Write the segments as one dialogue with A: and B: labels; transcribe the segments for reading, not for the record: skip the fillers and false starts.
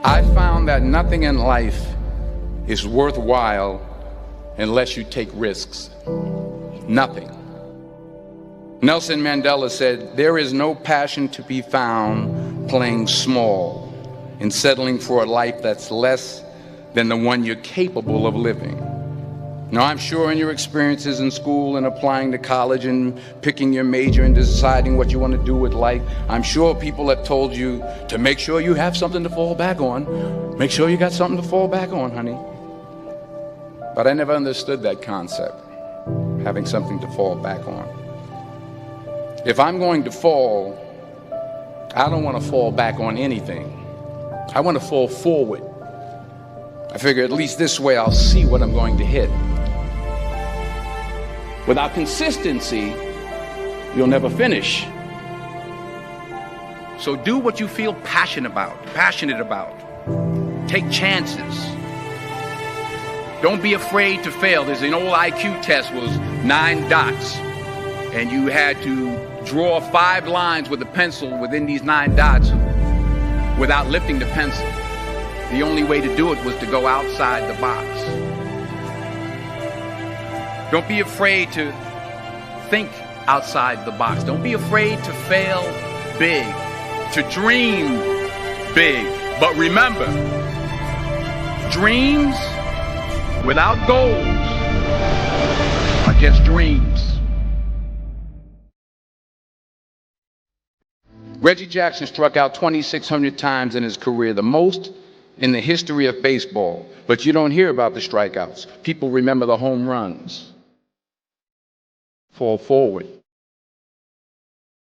A: I found that nothing in life is worthwhile unless you take risks. Nothing. Nelson Mandela said, "There is no passion to be found playing small and settling for a life that's less than the one you're capable of living." Now, I'm sure in your experiences in school and applying to college and picking your major and deciding what you want to do with life, I'm sure people have told you to make sure you have something to fall back on. Make sure you got something to fall back on, honey. But I never understood that concept, having something to fall back on. If I'm going to fall, I don't want to fall back on anything. I want to fall forward. I figure at least this way I'll see what I'm going to hit. Without consistency, you'll never finish. So do what you feel passionate about. Take chances. Don't be afraid to fail. There's an old IQ test was 9 dots, and you had to draw 5 lines with a pencil within these 9 dots without lifting the pencil. The only way to do it was to go outside the box. Don't be afraid to think outside the box. Don't be afraid to fail big, to dream big. But remember, dreams without goals are just dreams. Reggie Jackson struck out 2,600 times in his career, the most in the history of baseball. But you don't hear about the strikeouts. People remember the home runs. Fall forward.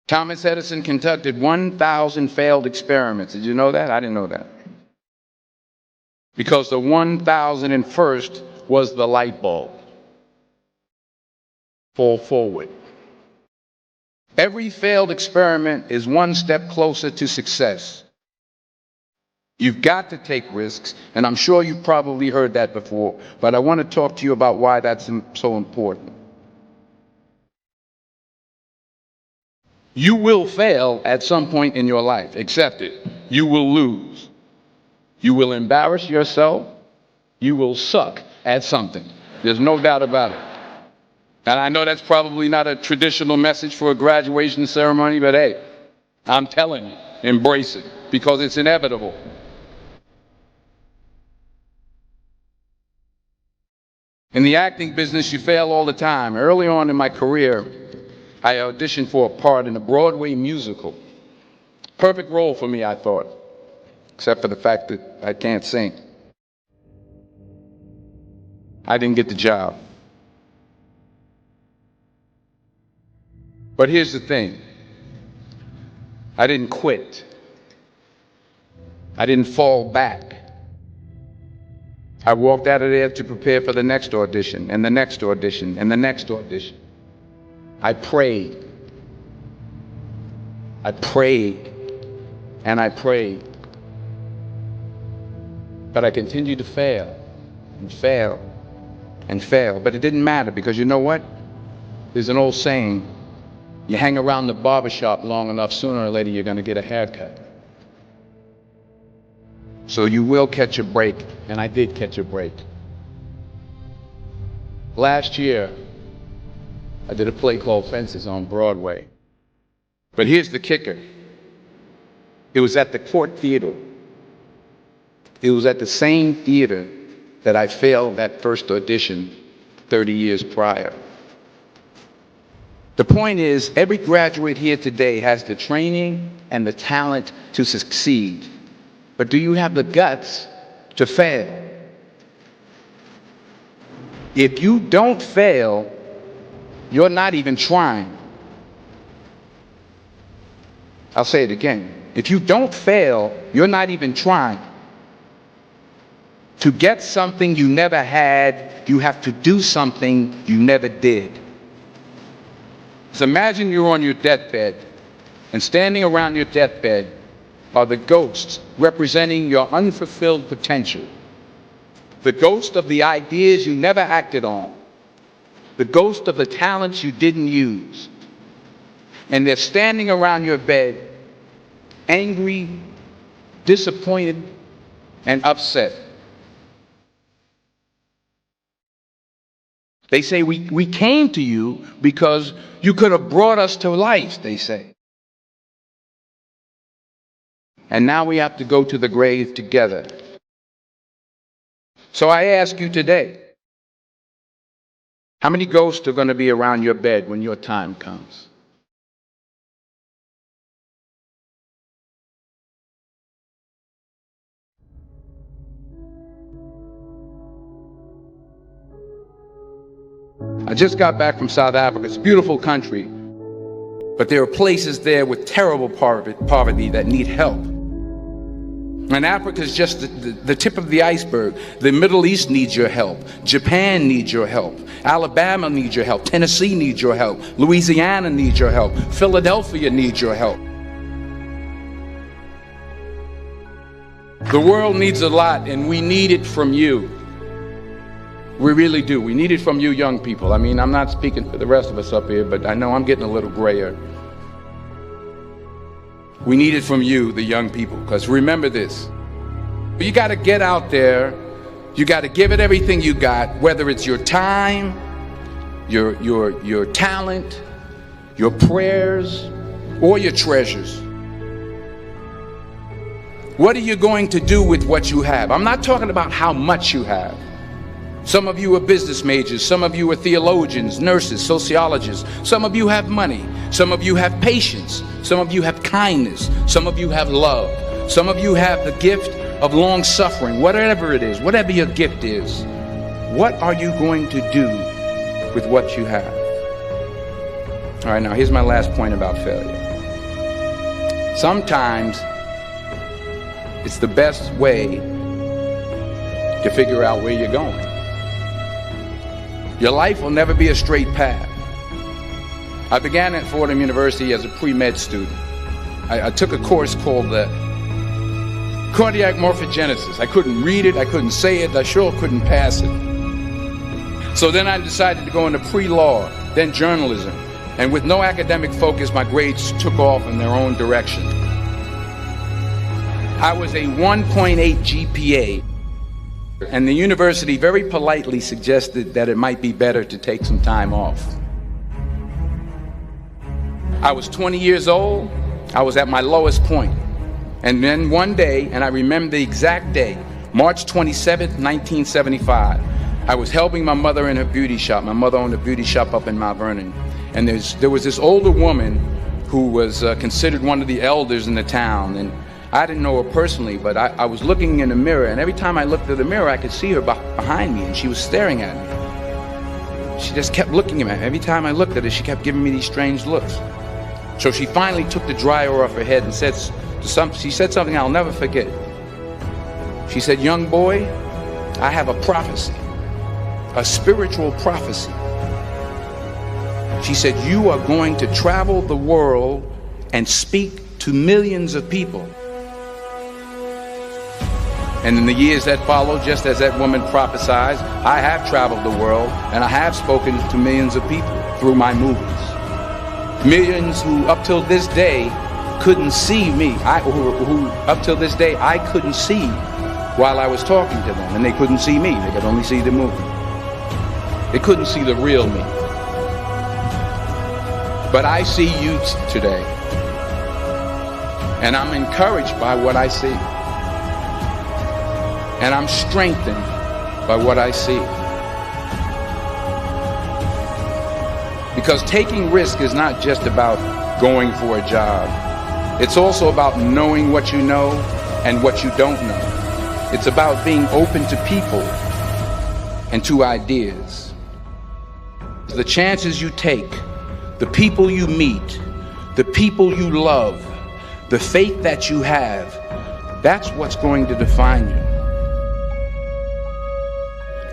A: Thomas Edison conducted 1,000 failed experiments. Did you know that? I didn't know that. Because the 1,001st was the light bulb. Fall forward. Every failed experiment is one step closer to success. You've got to take risks, and I'm sure you've probably heard that before, but I want to talk to you about why that's so important. You will fail at some point in your life. Accept it. You will lose. You will embarrass yourself. You will suck at something. There's no doubt about it. And I know that's probably not a traditional message for a graduation ceremony, but hey, I'm telling you, embrace it, because it's inevitable. In the acting business, you fail all the time. Early on in my career, I auditioned for a part in a Broadway musical. Perfect role for me, I thought, except for the fact that I can't sing. I didn't get the job. But here's the thing. I didn't quit. I didn't fall back. I walked out of there to prepare for the next audition, and the next audition, and the next audition. I prayed. I prayed, and I prayed. But I continued to fail, and fail, and fail. But it didn't matter, because you know what? There's an old saying, you hang around the barbershop long enough, sooner or later you're going to get a haircut. So you will catch a break, and I did catch a break. Last year, I did a play called Fences on Broadway. But here's the kicker. It was at the Court Theater. It was at the same theater that I failed that first audition 30 years prior. The point is, every graduate here today has the training and the talent to succeed. But do you have the guts to fail? If you don't fail, you're not even trying. I'll say it again. If you don't fail, you're not even trying. To get something you never had, you have to do something you never did. So imagine you're on your deathbed, and standing around your deathbed are the ghosts representing your unfulfilled potential. The ghost of the ideas you never acted on. The ghost of the talents you didn't use. And they're standing around your bed, angry, disappointed, and upset. They say, we came to you because you could have brought us to life, they say. And now we have to go to the grave together. So I ask you today, how many ghosts are going to be around your bed when your time comes? I just got back from South Africa. It's a beautiful country, but there are places there with terrible poverty that need help. And Africa is just the tip of the iceberg. The Middle East needs your help. Japan needs your help. Alabama needs your help. Tennessee needs your help. Louisiana needs your help. Philadelphia needs your help. The world needs a lot, and we need it from you. We really do. We need it from you young people. I mean, I'm not speaking for the rest of us up here, but I know I'm getting a little grayer. We need it from you, the young people, because remember this. You got to get out there. You got to give it everything you got, whether it's your time, your talent, your prayers, or your treasures. What are you going to do with what you have? I'm not talking about how much you have. Some of you are business majors. Some of you are theologians, nurses, sociologists. Some of you have money. Some of you have patience. Some of you have kindness. Some of you have love. Some of you have the gift of long suffering. Whatever it is, whatever your gift is, what are you going to do with what you have? All right, now here's my last point about failure. Sometimes it's the best way to figure out where you're going. Your life will never be a straight path. I began at Fordham University as a pre-med student. I took a course called cardiac morphogenesis. I couldn't read it, I couldn't say it, I sure couldn't pass it. So then I decided to go into pre-law, then journalism. And with no academic focus, my grades took off in their own direction. I was a 1.8 GPA. And the university very politely suggested that it might be better to take some time off. I was 20 years old. I was at my lowest point. And then one day, and I remember the exact day, March 27th, 1975, I was helping my mother in her beauty shop. My mother owned a beauty shop up in Mount Vernon. And there was this older woman who was considered one of the elders in the town. And I didn't know her personally, but I was looking in the mirror, and every time I looked at the mirror, I could see her behind me, and she was staring at me. She just kept looking at me. Every time I looked at her, she kept giving me these strange looks. So she finally took the dryer off her head and she said something I'll never forget. She said, "Young boy, I have a prophecy, a spiritual prophecy." She said, "You are going to travel the world and speak to millions of people." And in the years that followed, just as that woman prophesied, I have traveled the world and I have spoken to millions of people through my movies. Millions who up till this day couldn't see me, who up till this day I couldn't see while I was talking to them, and they couldn't see me, they could only see the movie. They couldn't see the real me. But I see you today, and I'm encouraged by what I see. And I'm strengthened by what I see. Because taking risk is not just about going for a job. It's also about knowing what you know and what you don't know. It's about being open to people and to ideas. The chances you take, the people you meet, the people you love, the faith that you have, that's what's going to define you.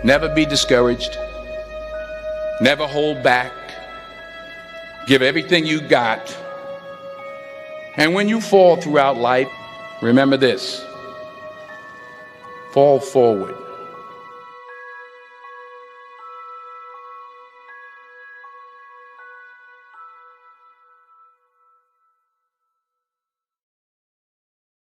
A: Never be discouraged. Never hold back. Give everything you got. And when you fall throughout life, remember this: fall forward.